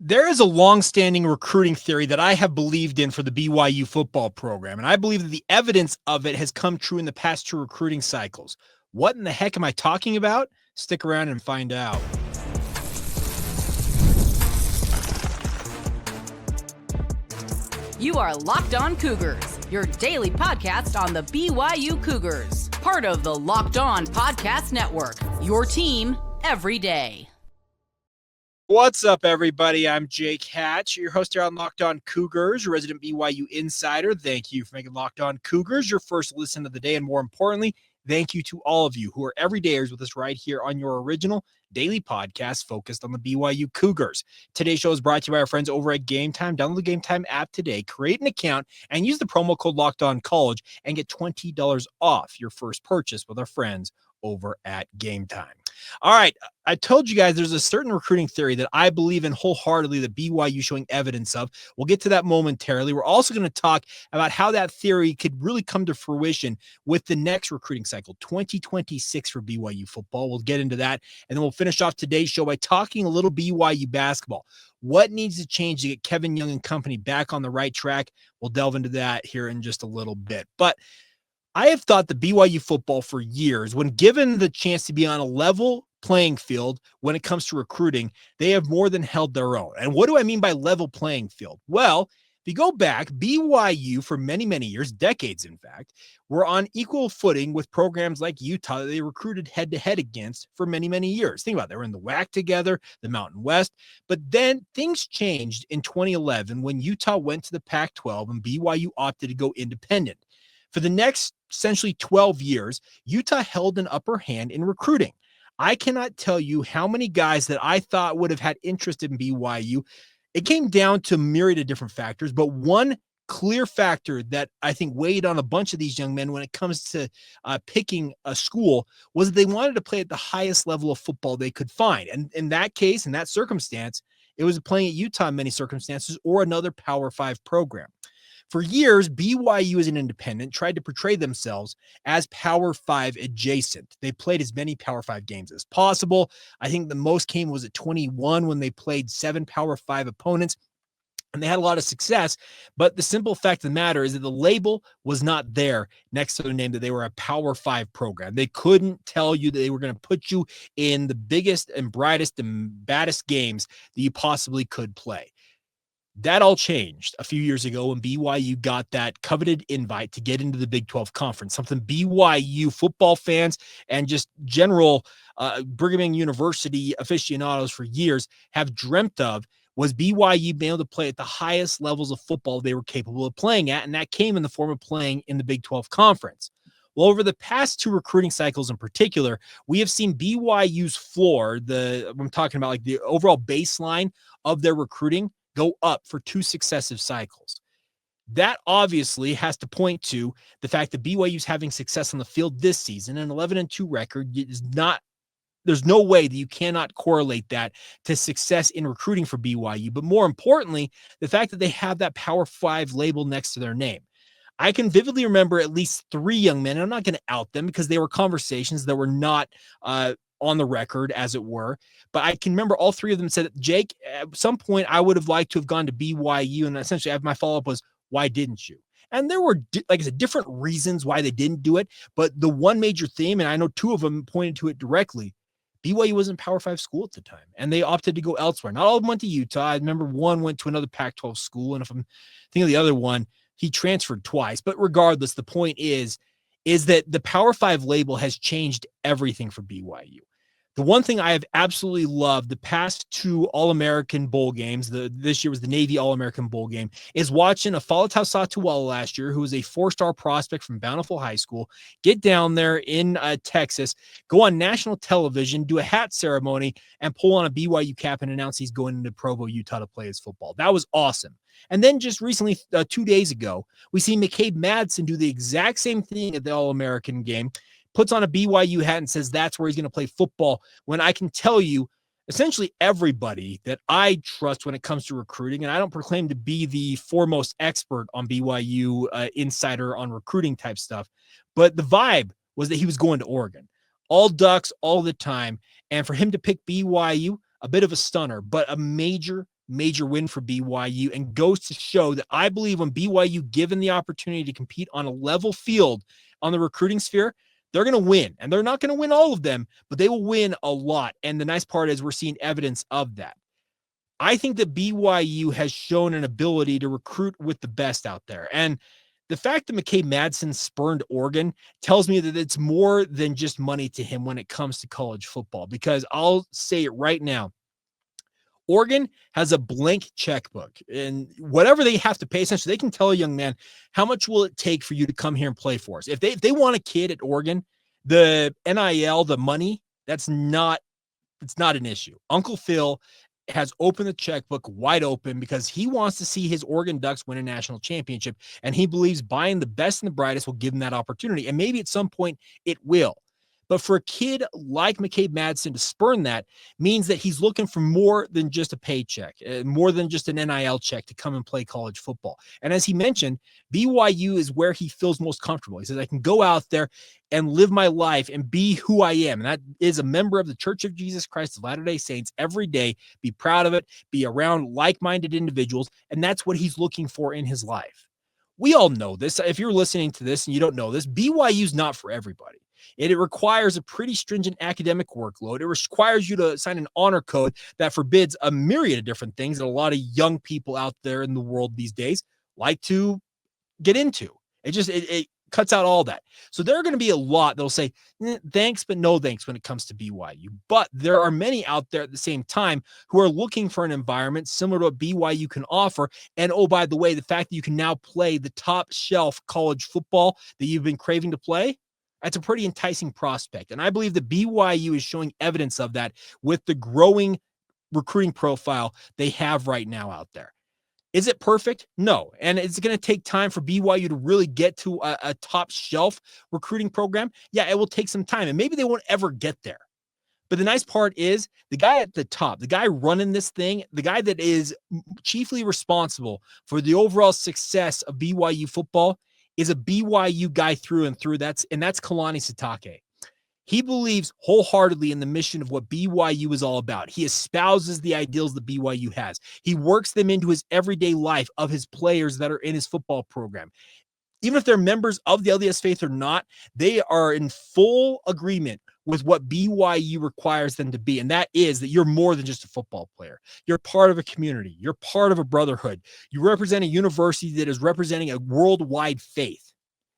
There is a long-standing recruiting theory that I have believed in for the BYU football program, and I believe that the evidence of it has come true in the past two recruiting cycles. What in the heck am I talking about? Stick around and find out. You are Locked On Cougars, your daily podcast on the BYU Cougars, part of the Locked On Podcast Network, your team every day. What's up, everybody? I'm Jake Hatch, your host here on Locked On Cougars, your resident BYU insider. Thank you for making Locked On Cougars your first listen of the day, and more importantly, thank you to all of you who are everydayers with us right here on your original daily podcast focused on the BYU Cougars. Today's show is brought to you by our friends over at Game Time. Download the Game Time app today, create an account, and use the promo code LOCKEDONCollege and get $20 off your first purchase with our friends over at Game Time. All right, I told you guys there's a certain recruiting theory that I believe in wholeheartedly that BYU showing evidence of. We'll get to that momentarily. We're also going to talk about how that theory could really come to fruition with the next recruiting cycle, 2026 for BYU football. We'll get into that, and then we'll finish off today's show by talking a little BYU basketball. What needs to change to get Kevin Young and company back on the right track? We'll delve into that here in just a little bit. But I have thought the BYU football for years, when given the chance to be on a level playing field when it comes to recruiting, they have more than held their own. And what do I mean by level playing field? Well, if you go back, BYU for many, many years, decades in fact, were on equal footing with programs like Utah that they recruited head-to-head against for many, many years. Think about it. They were in the WAC together, the Mountain West. But then things changed in 2011 when Utah went to the Pac-12 and BYU opted to go independent. For the next essentially 12 years, Utah held an upper hand in recruiting. I cannot tell you how many guys that I thought would have had interest in BYU. It came down to a myriad of different factors, but one clear factor that I think weighed on a bunch of these young men when it comes to picking a school was that they wanted to play at the highest level of football they could find. And in that case, in that circumstance, it was playing at Utah in many circumstances or another Power 5 program. For years, BYU as an independent tried to portray themselves as Power 5 adjacent. They played as many Power 5 games as possible. I think the most came was at 21 when they played 7 Power 5 opponents, and they had a lot of success. But the simple fact of the matter is that the label was not there next to their name that they were a Power 5 program. They couldn't tell you that they were going to put you in the biggest and brightest and baddest games that you possibly could play. That all changed a few years ago when BYU got that coveted invite to get into the Big 12 Conference, something BYU football fans and just general Brigham Young University aficionados for years have dreamt of, was BYU being able to play at the highest levels of football they were capable of playing at, and that came in the form of playing in the Big 12 Conference. Well, over the past two recruiting cycles in particular, we have seen BYU's floor, I'm talking about like the overall baseline of their recruiting, go up for two successive cycles. That obviously has to point to the fact that BYU is having success on the field this season. An 11-2 record is not, there's no way that you cannot correlate that to success in recruiting for BYU. But more importantly, the fact that they have that Power 5 label next to their name. I can vividly remember at least 3 young men, and I'm not going to out them because they were conversations that were not on the record, as it were. But I can remember all 3 of them said, Jake, at some point I would have liked to have gone to BYU. And essentially my follow-up was, why didn't you? And there were, like I said, different reasons why they didn't do it. But the one major theme, and I know 2 of them pointed to it directly, BYU wasn't Power 5 school at the time, and they opted to go elsewhere. Not all of them went to Utah. I remember one went to another Pac-12 school, and if I'm thinking of the other one, he transferred twice. But regardless, the point is that the Power 5 label has changed everything for BYU. The one thing I have absolutely loved the past 2 All-American bowl games, this year was the Navy All-American bowl game, is watching a Falatau Satuala last year, who was a 4-star prospect from Bountiful High School, get down there in Texas, go on national television, do a hat ceremony, and pull on a BYU cap and announce he's going into Provo, Utah to play his football. That was awesome. And then just recently, 2 days ago, we see McCabe Madsen do the exact same thing at the All-American game, puts on a BYU hat and says that's where he's going to play football, when I can tell you essentially everybody that I trust when it comes to recruiting, and I don't proclaim to be the foremost expert on BYU insider on recruiting type stuff, but the vibe was that he was going to Oregon. All Ducks all the time. And for him to pick BYU, a bit of a stunner, but a major major win for BYU and goes to show that I believe when BYU given the opportunity to compete on a level field on the recruiting sphere, they're going to win. And they're not going to win all of them, but they will win a lot. And the nice part is we're seeing evidence of that. I think that BYU has shown an ability to recruit with the best out there. And the fact that McCabe Madsen spurned Oregon tells me that it's more than just money to him when it comes to college football, because I'll say it right now. Oregon has a blank checkbook, and whatever they have to pay, essentially, they can tell a young man, how much will it take for you to come here and play for us? If they want a kid at Oregon, the NIL, the money, it's not an issue. Uncle Phil has opened the checkbook wide open because he wants to see his Oregon Ducks win a national championship, and he believes buying the best and the brightest will give him that opportunity. And maybe at some point it will. But for a kid like McCabe Madsen to spurn that means that he's looking for more than just a paycheck, more than just an NIL check to come and play college football. And as he mentioned, BYU is where he feels most comfortable. He says, I can go out there and live my life and be who I am. And that is a member of the Church of Jesus Christ of Latter-day Saints every day, be proud of it, be around like-minded individuals. And that's what he's looking for in his life. We all know this. If you're listening to this and you don't know this, BYU is not for everybody. It requires a pretty stringent academic workload. It requires you to sign an honor code that forbids a myriad of different things that a lot of young people out there in the world these days like to get into. It cuts out all that. So there are going to be a lot that'll say, thanks, but no thanks when it comes to BYU. But there are many out there at the same time who are looking for an environment similar to what BYU can offer. And oh, by the way, the fact that you can now play the top shelf college football that you've been craving to play, that's a pretty enticing prospect. And I believe that BYU is showing evidence of that with the growing recruiting profile they have right now out there. Is it perfect? No. And it's going to take time for BYU to really get to a top shelf recruiting program. Yeah, it will take some time, and maybe they won't ever get there. But the nice part is the guy at the top, the guy running this thing, the guy that is chiefly responsible for the overall success of BYU football is a BYU guy through and through. That's Kalani Sitake. He believes wholeheartedly in the mission of what BYU is all about. He espouses the ideals that BYU has. He works them into his everyday life of his players that are in his football program. Even if they're members of the LDS faith or not, they are in full agreement with what BYU requires them to be. And that is that you're more than just a football player. You're part of a community. You're part of a brotherhood. You represent a university that is representing a worldwide faith.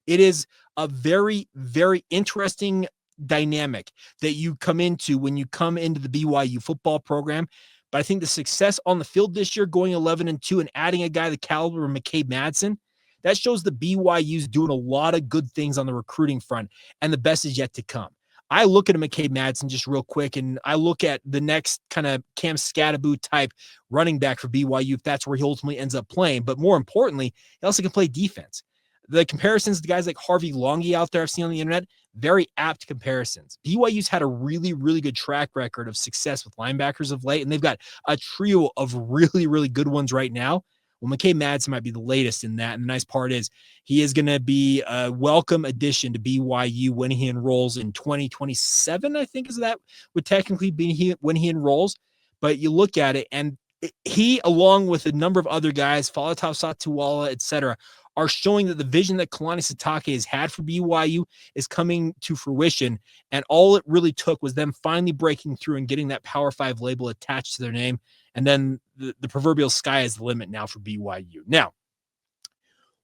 It is a very, very interesting dynamic that you come into when you come into the BYU football program. But I think the success on the field this year, going 11-2 and adding a guy the caliber of McCabe Madsen, that shows the BYU's doing a lot of good things on the recruiting front, and the best is yet to come. I look at a McCabe Madsen just real quick, and I look at the next kind of Cam Scattaboo type running back for BYU, if that's where he ultimately ends up playing. But more importantly, he also can play defense. The comparisons to guys like Harvey Longy out there I've seen on the internet, very apt comparisons. BYU's had a really, really good track record of success with linebackers of late, and they've got a trio of really, really good ones right now. Well, McCabe Madsen might be the latest in that. And the nice part is he is going to be a welcome addition to BYU when he enrolls in 2027, I think is that would technically be when he enrolls. But you look at it, and he, along with a number of other guys, Falataw Satuwala, et cetera, are showing that the vision that Kalani Sitake has had for BYU is coming to fruition. And all it really took was them finally breaking through and getting that Power 5 label attached to their name. And then the proverbial sky is the limit now for BYU. Now,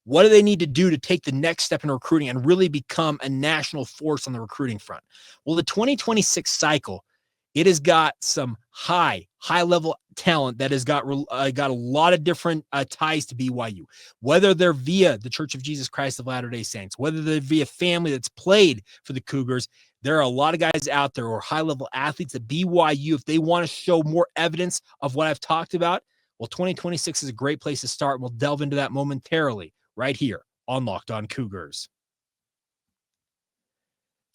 what do they need to do to take the next step in recruiting and really become a national force on the recruiting front? Well, the 2026 cycle, it has got some high-level talent that has got a lot of different ties to BYU, whether they're via the Church of Jesus Christ of Latter-day Saints, whether they're via family that's played for the Cougars. There are a lot of guys out there who are high-level athletes at BYU. If they want to show more evidence of what I've talked about, well, 2026 is a great place to start. We'll delve into that momentarily right here on Locked On Cougars.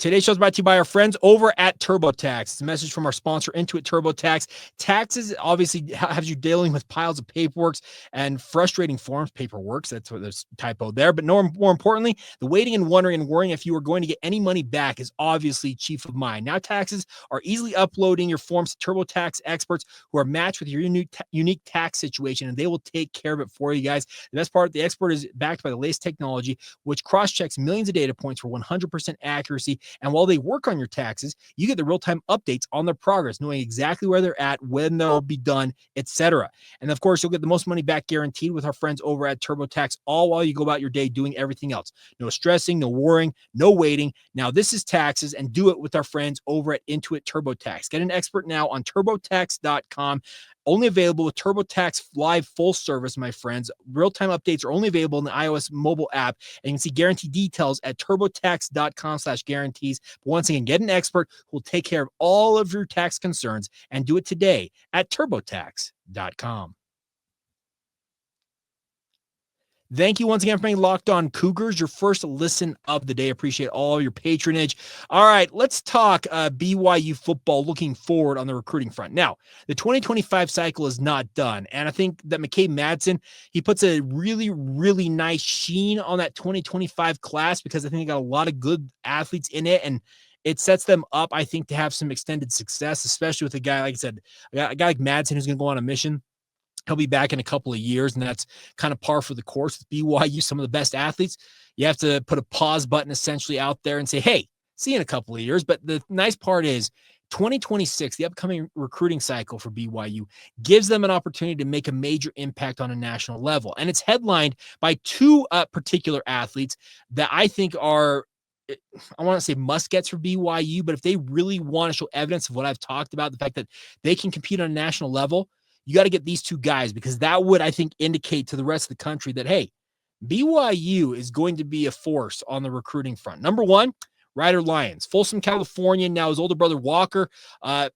Today's show is brought to you by our friends over at TurboTax. It's a message from our sponsor, Intuit TurboTax. Taxes obviously has you dealing with piles of paperwork and frustrating forms. Paperwork, that's what there's a typo there. But more importantly, the waiting and wondering and worrying if you are going to get any money back is obviously chief of mind. Now taxes are easily uploading your forms to TurboTax experts who are matched with your unique tax situation, and they will take care of it for you guys. The best part, the expert is backed by the latest technology, which cross-checks millions of data points for 100% accuracy. And while they work on your taxes, you get the real-time updates on their progress, knowing exactly where they're at, when they'll be done, etc. And of course, you'll get the most money back guaranteed with our friends over at TurboTax, all while you go about your day doing everything else. No stressing, no worrying, no waiting. Now, this is taxes, and do it with our friends over at Intuit TurboTax. Get an expert now on TurboTax.com. Only available with TurboTax Live full service, my friends. Real-time updates are only available in the iOS mobile app, and you can see guarantee details at turbotax.com/guarantees. But once again, get an expert who will take care of all of your tax concerns, and do it today at turbotax.com. Thank you once again for being Locked On Cougars, your first listen of the day. Appreciate all your patronage. All right, let's talk BYU football looking forward on the recruiting front. Now, the 2025 cycle is not done, and I think that McKay Madsen, he puts a really, really nice sheen on that 2025 class because I think they got a lot of good athletes in it, and it sets them up, I think, to have some extended success, especially with a guy, like I said, a guy like Madsen who's going to go on a mission. He'll be back in a couple of years, and that's kind of par for the course with BYU, some of the best athletes. You have to put a pause button essentially out there and say, hey, see you in a couple of years. But the nice part is 2026, the upcoming recruiting cycle for BYU, gives them an opportunity to make a major impact on a national level. And it's headlined by two particular athletes that I think are, I want to say must-gets for BYU, but if they really want to show evidence of what I've talked about, the fact that they can compete on a national level, you got to get these two guys, because that would, I think, indicate to the rest of the country that, hey, BYU is going to be a force on the recruiting front. Number one, Ryder Lyons, Folsom, California. Now his older brother Walker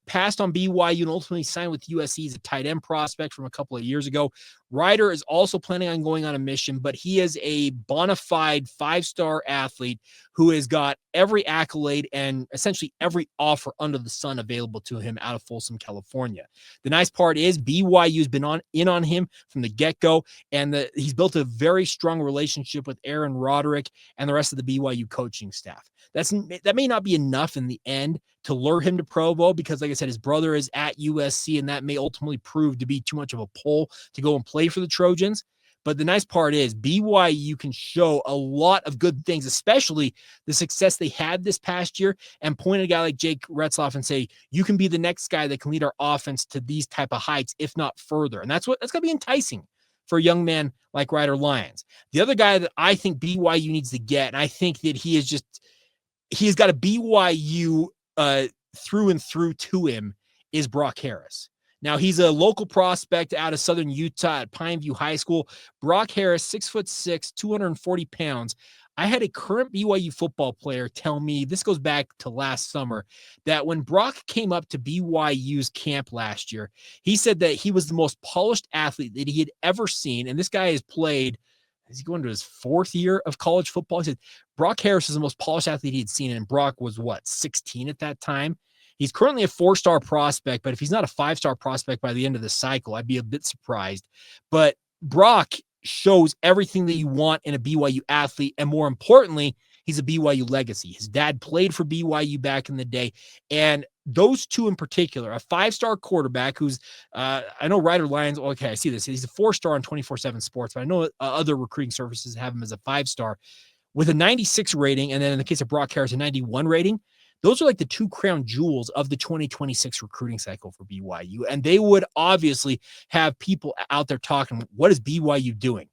passed on BYU and ultimately signed with USC as a tight end prospect from a couple of years ago. Ryder is also planning on going on a mission, but he is a bona fide five-star athlete who has got every accolade and essentially every offer under the sun available to him out of Folsom, California. The nice part is BYU's been in on him from the get-go, and he's built a very strong relationship with Aaron Roderick and the rest of the BYU coaching staff. That may not be enough in the end to lure him to Provo, because, like I said, his brother is at USC, and that may ultimately prove to be too much of a pull to go and play for the Trojans. But the nice part is BYU can show a lot of good things, especially the success they had this past year, and point at a guy like Jake Retzloff and say, you can be the next guy that can lead our offense to these type of heights, if not further. And that's going to be enticing for a young man like Ryder Lyons. The other guy that I think BYU needs to get, and I think that he's got a BYU through and through to him, is Brock Harris. Now, he's a local prospect out of Southern Utah at Pineview High School. Brock Harris, 6'6", 240 pounds. I had a current BYU football player tell me, this goes back to last summer, that when Brock came up to BYU's camp last year, he said that he was the most polished athlete that he had ever seen. And this guy has played, is he going to his fourth year of college football? He said Brock Harris is the most polished athlete he had seen, and Brock was, 16 at that time? He's currently a 4-star prospect, but if he's not a 5-star prospect by the end of the cycle, I'd be a bit surprised. But Brock shows everything that you want in a BYU athlete, and more importantly, he's a BYU legacy. His dad played for BYU back in the day, and those two in particular, a 5-star quarterback who's, I know Ryder Lyons, okay, I see this. He's a 4-star on 24/7 Sports, but I know other recruiting services have him as a 5-star with a 96 rating, and then in the case of Brock Harris, a 91 rating. Those are like the two crown jewels of the 2026 recruiting cycle for BYU. And they would obviously have people out there talking, what is BYU doing?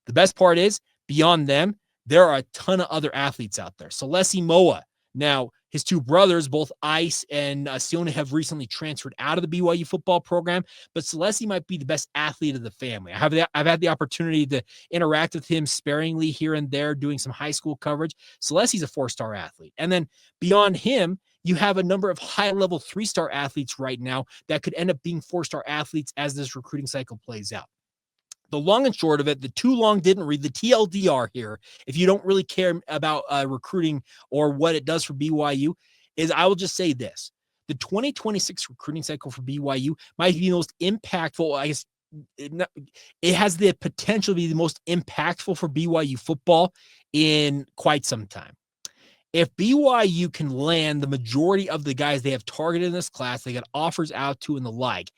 The best part is, beyond them, there are a ton of other athletes out there. Celesi Moa. Now, his two brothers, both Ice and Sione, have recently transferred out of the BYU football program, but Celesi might be the best athlete of the family. I've had the opportunity to interact with him sparingly here and there, doing some high school coverage. Celesi's a 4-star athlete. And then beyond him, you have a number of high-level 3-star athletes right now that could end up being 4-star athletes as this recruiting cycle plays out. The long and short of it, the too long didn't read, the TLDR here, if you don't really care about recruiting or what it does for BYU, is I will just say this. The 2026 recruiting cycle for BYU might be the most impactful. I guess it has the potential to be the most impactful for BYU football in quite some time. If BYU can land the majority of the guys they have targeted in this class, they got offers out to and the like,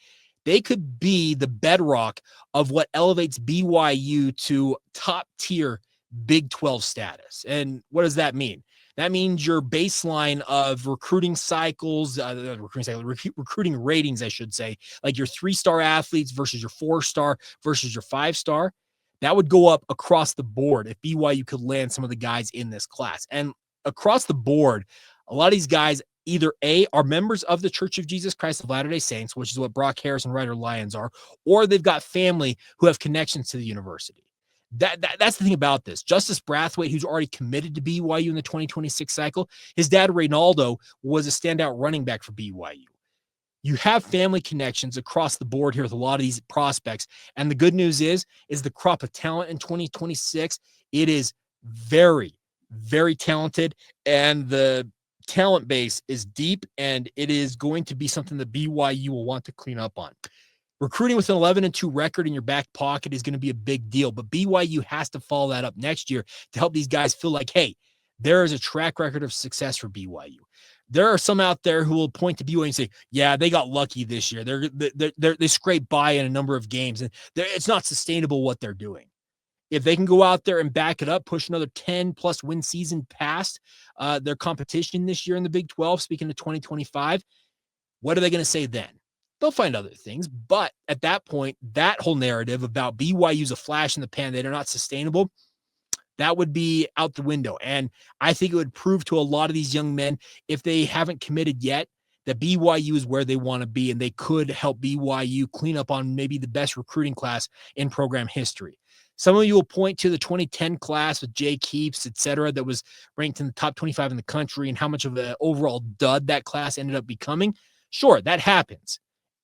they could be the bedrock of what elevates BYU to top tier Big 12 status. And what does that mean? That means your baseline of recruiting cycles, recruiting ratings, I should say, like your 3-star athletes versus your 4-star versus your 5-star, that would go up across the board if BYU could land some of the guys in this class. And across the board, a lot of these guys either A, are members of the Church of Jesus Christ of Latter-day Saints, which is what Brock Harris and Ryder Lyons are, or they've got family who have connections to the university. That's the thing about this. Justice Brathwaite, who's already committed to BYU in the 2026 cycle, his dad, Reynaldo, was a standout running back for BYU. You have family connections across the board here with a lot of these prospects. And the good news is the crop of talent in 2026, it is very, very talented. And the talent base is deep, and it is going to be something that BYU will want to clean up on. Recruiting with an 11-2 record in your back pocket is going to be a big deal, but BYU has to follow that up next year to help these guys feel like, hey, there is a track record of success for BYU. There are some out there who will point to BYU and say, yeah, they got lucky this year. They scraped by in a number of games, and it's not sustainable what they're doing. If they can go out there and back it up, push another 10-plus win season past their competition this year in the Big 12, speaking of 2025, what are they going to say then? They'll find other things. But at that point, that whole narrative about BYU's a flash in the pan, they're not sustainable, that would be out the window. And I think it would prove to a lot of these young men, if they haven't committed yet, that BYU is where they want to be, and they could help BYU clean up on maybe the best recruiting class in program history. Some of you will point to the 2010 class with Jay Keeps, et cetera, that was ranked in the top 25 in the country, and how much of an overall dud that class ended up becoming. Sure, that happens.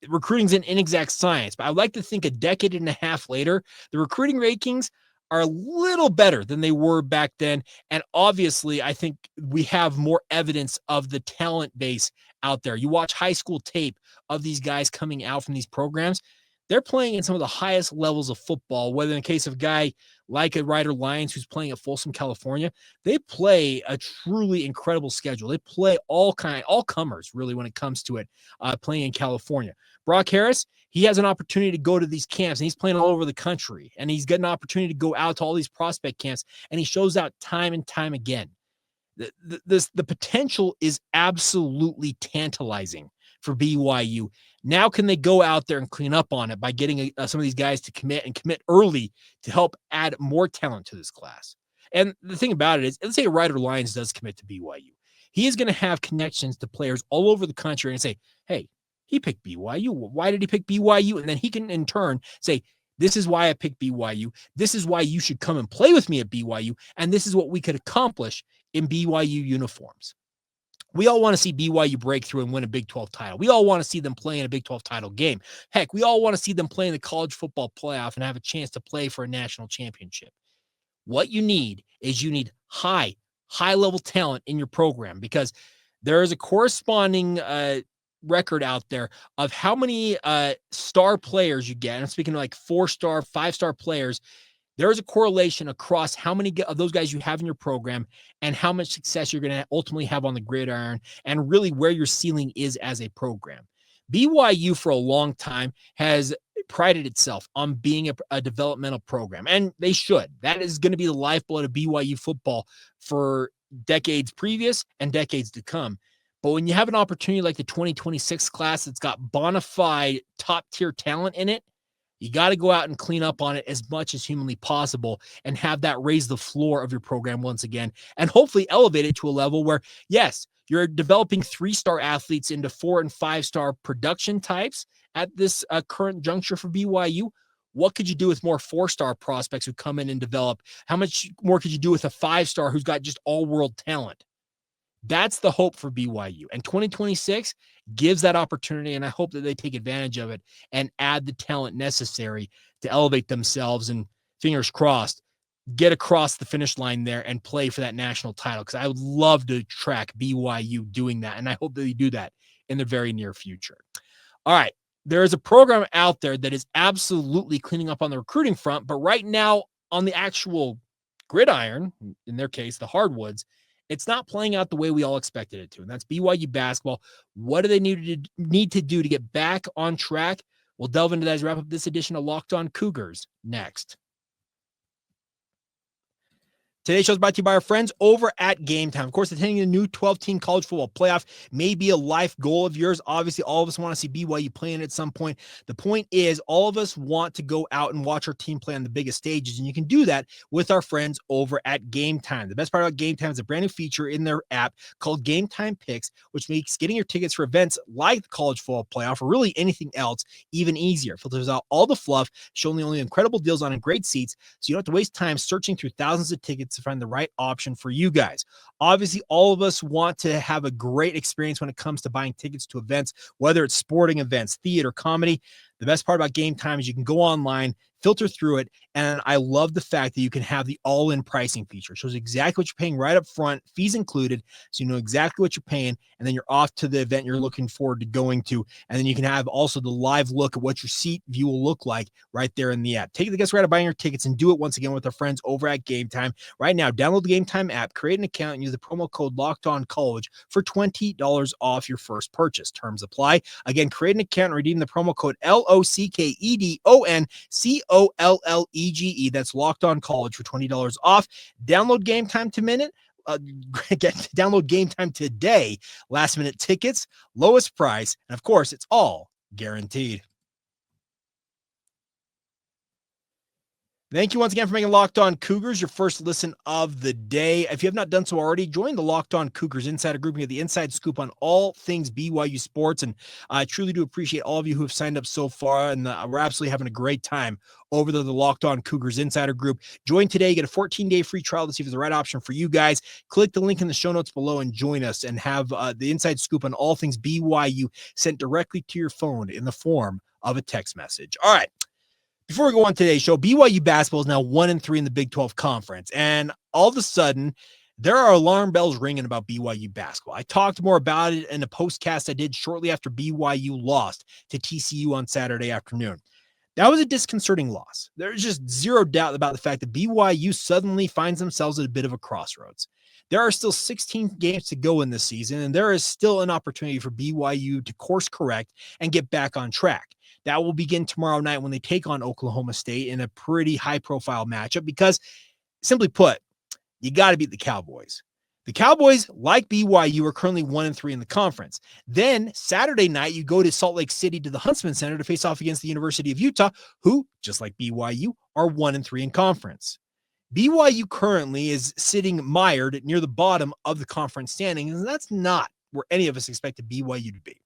Recruiting's an inexact science, but I'd like to think a decade and a half later, the recruiting rankings are a little better than they were back then. And obviously, I think we have more evidence of the talent base out there. You watch high school tape of these guys coming out from these programs, they're playing in some of the highest levels of football, whether in the case of a guy like a Ryder Lyons who's playing at Folsom, California, they play a truly incredible schedule. They play all comers, really, when it comes to it, playing in California. Brock Harris, he has an opportunity to go to these camps, and he's playing all over the country, and he's got an opportunity to go out to all these prospect camps, and he shows out time and time again. The potential is absolutely tantalizing for BYU. Now, can they go out there and clean up on it by getting some of these guys to commit early to help add more talent to this class? And the thing about it is, let's say Ryder Lyons does commit to BYU. He is going to have connections to players all over the country and say, hey, he picked BYU. Why did he pick BYU? And then he can in turn say, this is why I picked BYU. This is why you should come and play with me at BYU. And this is what we could accomplish in BYU uniforms. We all want to see BYU break through and win a Big 12 title. We all want to see them play in a Big 12 title game. Heck, we all want to see them play in the college football playoff and have a chance to play for a national championship. What you need is high-level talent in your program, because there is a corresponding record out there of how many star players you get. And I'm speaking of like 4-star, 5-star players. There is a correlation across how many of those guys you have in your program and how much success you're going to ultimately have on the gridiron, and really where your ceiling is as a program. BYU for a long time has prided itself on being a developmental program, and they should. That is going to be the lifeblood of BYU football for decades previous and decades to come. But when you have an opportunity like the 2026 class that's got bona fide top-tier talent in it, you got to go out and clean up on it as much as humanly possible and have that raise the floor of your program once again, and hopefully elevate it to a level where, yes, you're developing 3-star athletes into 4- and 5-star production types at this current juncture for BYU. What could you do with more 4-star prospects who come in and develop? How much more could you do with a 5-star who's got just all-world talent? That's the hope for BYU. And 2026 gives that opportunity, and I hope that they take advantage of it and add the talent necessary to elevate themselves and, fingers crossed, get across the finish line there and play for that national title, because I would love to track BYU doing that, and I hope that they do that in the very near future. All right, there is a program out there that is absolutely cleaning up on the recruiting front, but right now on the actual gridiron, in their case, the hardwoods, it's not playing out the way we all expected it to, and that's BYU basketball. What do they need to do to get back on track? We'll delve into that as we wrap up this edition of Locked On Cougars next. Today's show is brought to you by our friends over at Game Time. Of course, attending the new 12-team college football playoff may be a life goal of yours. Obviously, all of us want to see BYU playing at some point. The point is, all of us want to go out and watch our team play on the biggest stages, and you can do that with our friends over at Game Time. The best part about Game Time is a brand new feature in their app called Game Time Picks, which makes getting your tickets for events like the college football playoff or really anything else even easier. Filters out all the fluff, showing only incredible deals on great seats, so you don't have to waste time searching through thousands of tickets to find the right option for you guys. Obviously, all of us want to have a great experience when it comes to buying tickets to events, whether it's sporting events, theater, comedy. The best part about Game Time is you can go online, filter through it, and I love the fact that you can have the all-in pricing feature. It shows exactly what you're paying right up front, fees included, so you know exactly what you're paying, and then you're off to the event you're looking forward to going to, and then you can have also the live look at what your seat view will look like right there in the app. Take the guess right of buying your tickets and do it once again with our friends over at Game Time. Right now, download the Game Time app, create an account, and use the promo code LOCKEDONCollege for $20 off your first purchase. Terms apply. Again, create an account and redeem the promo code LOCKEDONCOLLEGE. That's Locked On College for $20 off. Download Game Time download Game Time today. Last minute tickets, lowest price, and of course, it's all guaranteed. Thank you once again for making Locked On Cougars your first listen of the day. If you have not done so already, join the Locked On Cougars Insider Group and get the inside scoop on all things BYU sports. And I truly do appreciate all of you who have signed up so far, and we're absolutely having a great time over the Locked On Cougars Insider Group. Join today. Get a 14-day free trial to see if it's the right option for you guys. Click the link in the show notes below and join us and have the inside scoop on all things BYU sent directly to your phone in the form of a text message. All right. Before we go on today's show, BYU basketball is now 1-3 in the Big 12 Conference, and all of a sudden, there are alarm bells ringing about BYU basketball. I talked more about it in a postcast I did shortly after BYU lost to TCU on Saturday afternoon. That was a disconcerting loss. There's just zero doubt about the fact that BYU suddenly finds themselves at a bit of a crossroads. There are still 16 games to go in this season, and there is still an opportunity for BYU to course correct and get back on track. That will begin tomorrow night when they take on Oklahoma State in a pretty high-profile matchup because, simply put, you got to beat the Cowboys. The Cowboys, like BYU, are currently 1-3 in the conference. Then, Saturday night, you go to Salt Lake City to the Huntsman Center to face off against the University of Utah, who, just like BYU, are 1-3 in conference. BYU currently is sitting mired near the bottom of the conference standings, and that's not where any of us expected BYU to be.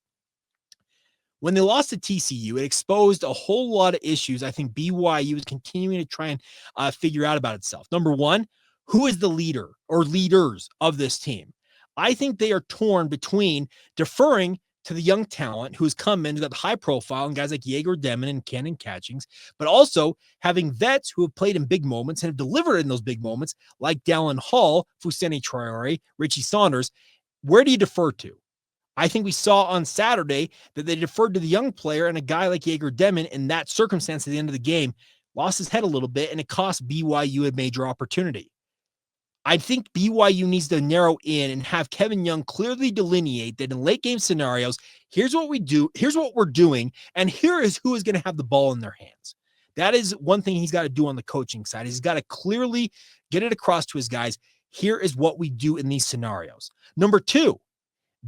When they lost to TCU, it exposed a whole lot of issues I think BYU is continuing to try and figure out about itself. Number one, who is the leader or leaders of this team? I think they are torn between deferring to the young talent who has come in, who's got high profile, and guys like Jaeger Demon and Cannon Catchings, but also having vets who have played in big moments and have delivered in those big moments, like Dallin Hall, Fousseyni Traore, Richie Saunders. Where do you defer to? I think we saw on Saturday that they deferred to the young player, and a guy like Jaeger Demon in that circumstance at the end of the game lost his head a little bit, and it cost BYU a major opportunity. I think BYU needs to narrow in and have Kevin Young clearly delineate that in late game scenarios, here's what we do, here's what we're doing, and here is who is going to have the ball in their hands. That is one thing he's got to do on the coaching side. He's got to clearly get it across to his guys. Here is what we do in these scenarios. Number two,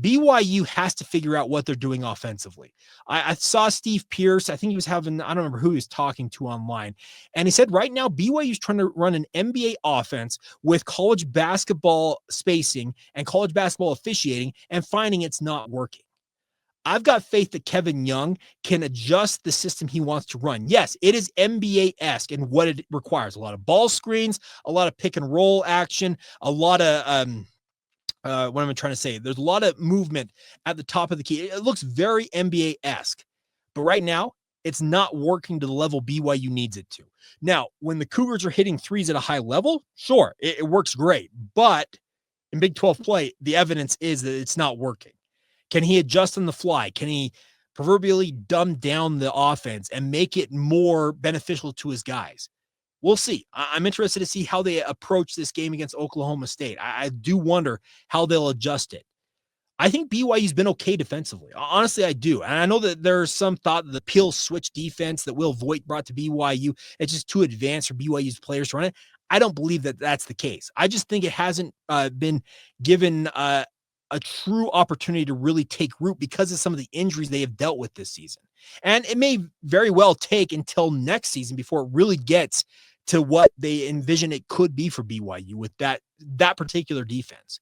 BYU has to figure out what they're doing offensively. I saw Steve Pierce. I think he was having, I don't remember who he was talking to online. And he said right now BYU is trying to run an NBA offense with college basketball spacing and college basketball officiating and finding it's not working. I've got faith that Kevin Young can adjust the system he wants to run. Yes, it is NBA-esque in what it requires. A lot of ball screens, a lot of pick and roll action, a lot of what am I trying to say? There's a lot of movement at the top of the key. It looks very NBA-esque, but right now it's not working to the level BYU needs it to. Now, when the Cougars are hitting threes at a high level, sure, it works great, but in Big 12 play, the evidence is that it's not working. Can he adjust on the fly? Can he proverbially dumb down the offense and make it more beneficial to his guys? We'll see. I'm interested to see how they approach this game against Oklahoma State. I do wonder how they'll adjust it. I think BYU's been okay defensively. Honestly, I do. And I know that there's some thought that the peel switch defense that Will Voigt brought to BYU, it's just too advanced for BYU's players to run it. I don't believe that that's the case. I just think it hasn't been given a true opportunity to really take root because of some of the injuries they have dealt with this season. And it may very well take until next season before it really gets to what they envision it could be for BYU with that particular defense.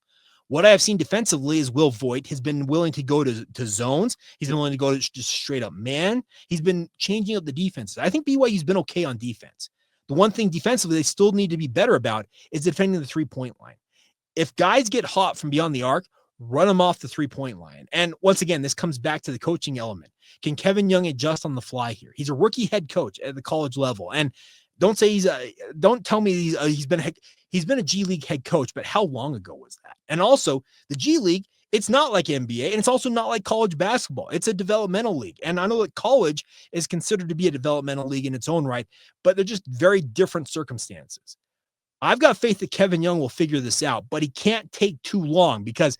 What I have seen defensively is Will Voigt has been willing to go to zones. He's been willing to go to just straight up man. He's been changing up the defenses. I think BYU's been okay on defense. The one thing defensively they still need to be better about is defending the three-point line. If guys get hot from beyond the arc, run them off the three-point line. And once again, this comes back to the coaching element. Can Kevin Young adjust on the fly here? He's a rookie head coach at the college level. And don't say don't tell me he's been a G League head coach, but how long ago was that? And also the G League, it's not like NBA and it's also not like college basketball. It's a developmental league. And I know that college is considered to be a developmental league in its own right, but they're just very different circumstances. I've got faith that Kevin Young will figure this out, but he can't take too long because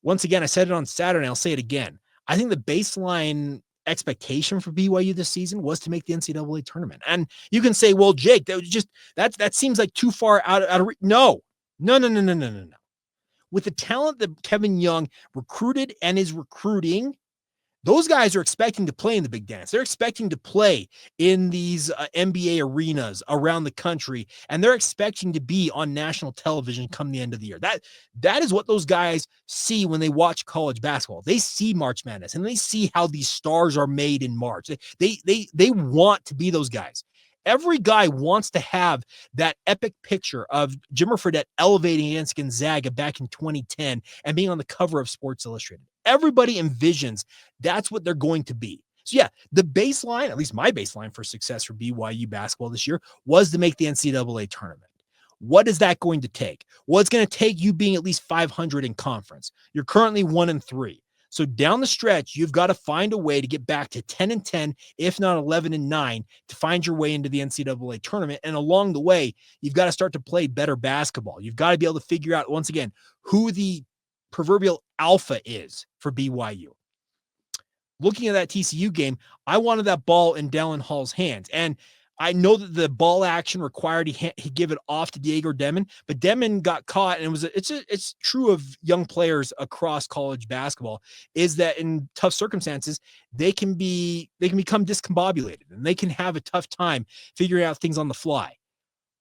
once again, I said it on Saturday, I'll say it again. I think the baseline expectation for BYU this season was to make the NCAA tournament. And you can say, well, Jake, that seems like too far out of no. With the talent that Kevin Young recruited and is recruiting, those guys are expecting to play in the big dance. They're expecting to play in these NBA arenas around the country, and they're expecting to be on national television come the end of the year. That is what those guys see when they watch college basketball. They see March Madness, and they see how these stars are made in March. They want to be those guys. Every guy wants to have that epic picture of Jimmer Fredette elevating against Gonzaga back in 2010 and being on the cover of Sports Illustrated. Everybody envisions that's what they're going to be. So yeah, the baseline, at least my baseline for success for BYU basketball this year was to make the NCAA tournament. What is that going to take? Well, it's going to take you being at least 500 in conference. You're currently 1-3. So down the stretch, you've got to find a way to get back to 10-10, if not 11-9, to find your way into the NCAA tournament. And along the way, you've got to start to play better basketball. You've got to be able to figure out, once again, who the proverbial alpha is for BYU. Looking at that TCU game, I wanted that ball in Dallin Hall's hands. And I know that the ball action required he give it off to Diego Demon, but Demon got caught, and it's true of young players across college basketball is that in tough circumstances they can become discombobulated and they can have a tough time figuring out things on the fly.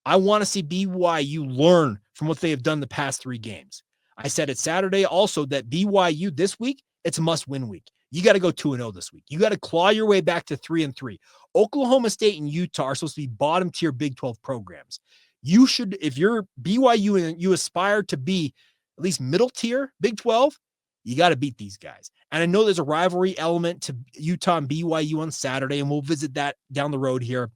I want to see BYU learn from what they have done the past 3 games. I said it Saturday also that BYU this week, it's a must-win week. You got to go 2-0 this week. You got to claw your way back to 3-3. Oklahoma State and Utah are supposed to be bottom tier Big 12 programs. You should, if you're BYU and you aspire to be at least middle tier Big 12, you got to beat these guys. And I know there's a rivalry element to Utah and BYU on Saturday, and we'll visit that down the road here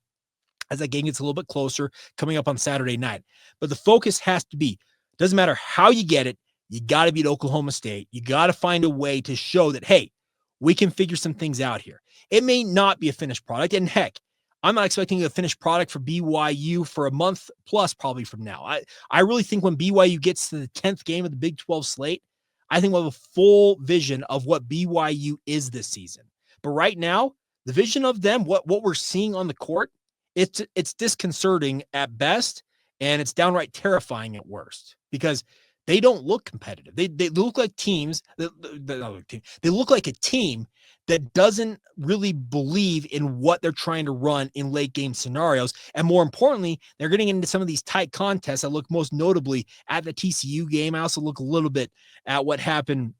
as that game gets a little bit closer coming up on Saturday night. But the focus has to be, doesn't matter how you get it, you got to beat Oklahoma State. You got to find a way to show that, hey, we can figure some things out here. It may not be a finished product. And heck, I'm not expecting a finished product for BYU for a month plus probably from now. I really think when BYU gets to the 10th game of the Big 12 slate, I think we'll have a full vision of what BYU is this season. But right now, the vision of them, what we're seeing on the court, it's disconcerting at best, and it's downright terrifying at worst because they don't look competitive. They look like teams. They look like a team that doesn't really believe in what they're trying to run in late game scenarios. And more importantly, they're getting into some of these tight contests. I look most notably at the TCU game. I also look a little bit at what happened.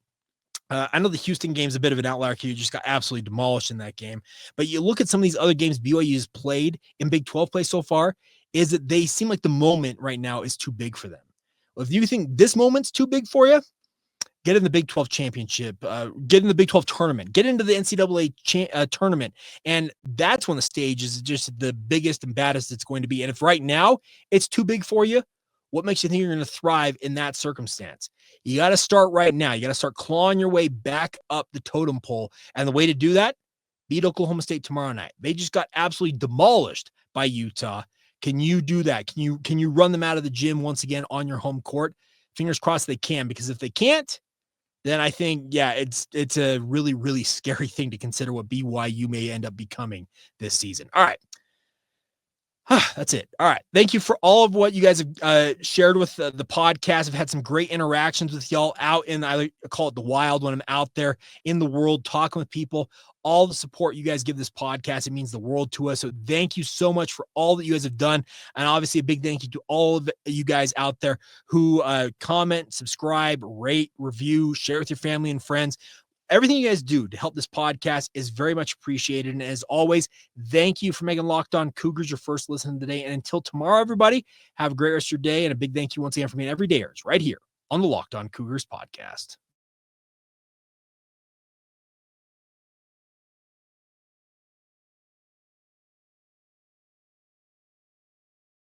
I know the Houston game is a bit of an outlier. You just got absolutely demolished in that game. But you look at some of these other games BYU has played in Big 12 play so far, is that they seem like the moment right now is too big for them. If you think this moment's too big for you, get in the Big 12 championship, get in the Big 12 tournament, get into the NCAA tournament. And that's when the stage is just the biggest and baddest it's going to be. And if right now it's too big for you, what makes you think you're going to thrive in that circumstance? You got to start right now. You got to start clawing your way back up the totem pole. And the way to do that, beat Oklahoma State tomorrow night. They just got absolutely demolished by Utah. Can you do that? Can you run them out of the gym once again on your home court? Fingers crossed they can, because if they can't, then I think, yeah, it's a really, really scary thing to consider what BYU may end up becoming this season. All right. That's it. All right. Thank you for all of what you guys have shared with the podcast. I've had some great interactions with y'all out in, I call it the wild, when I'm out there in the world talking with people. All the support you guys give this podcast, it means the world to us. So thank you so much for all that you guys have done. And obviously a big thank you to all of you guys out there who comment, subscribe, rate, review, share with your family and friends. Everything you guys do to help this podcast is very much appreciated. And as always, thank you for making Locked On Cougars your first listen today. And until tomorrow, everybody, have a great rest of your day. And a big thank you once again for being everydayers right here on the Locked On Cougars podcast.